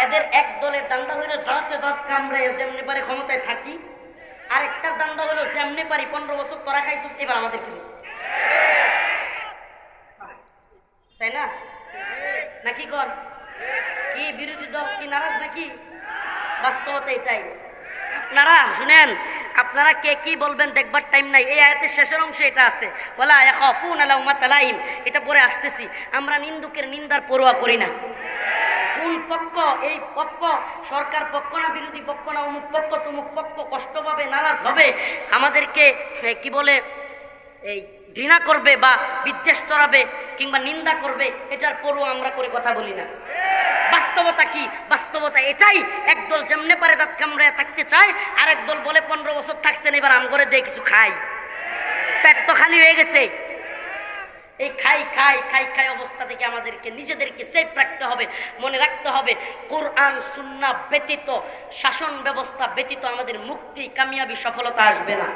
এদের এক দলের দান্দা হইলো দাঁতে দাঁত কামড়ে যেমনি পারে ক্ষমতায় থাকি, আর একটা দান্দা হইলো যেমনি পারি 15 বছর তোরা খাইছিস এবার আমাদের কি, তাই না? নাকি কর কি বিরোধী দল কি নারাজ নাকি? বাস্তবতা এটাই। আপনারা শুনেন, আপনারা কে কি বলবেন দেখবার টাইম নাই। এই আয়াতের শেষের অংশে এটা আছে, ওয়ালা ইয়াখাফুনা লাউমাতা লাইম, এটা পরে আসতেছি। আমরা নিন্দুকের নিন্দার পরোয়া করি না। কোন পক্ষ, এই পক্ষ সরকার পক্ষ না, বিরোধী পক্ষ না, অমুক পক্ষ তমুক পক্ষ কষ্ট পাবে, নারাজ হবে, আমাদেরকে কি বলে এই ঘৃণা করবে বা বিদ্বেষ চড়াবে কিংবা নিন্দা করবে, এটার পরও আমরা করে কথা বলি না। বাস্তবতা কি? বাস্তবতা এটাই, একদল যেমনে পারে দাঁত কামড়ে থাকতে চায়, আর একদল বলে 15 বছর থাকছেন এবার আম করে দিয়ে কিছু খাই, পেট তো খালি হয়ে গেছে। এই খাই খাই খাই খাই অবস্থা থেকে আমাদেরকে নিজেদেরকে সেফ রাখতে হবে। মনে রাখতে হবে, কোরআন সুন্নাহ ব্যতীত, শাসন ব্যবস্থা ব্যতীত আমাদের মুক্তি, কামিয়াবি, সফলতা আসবে না।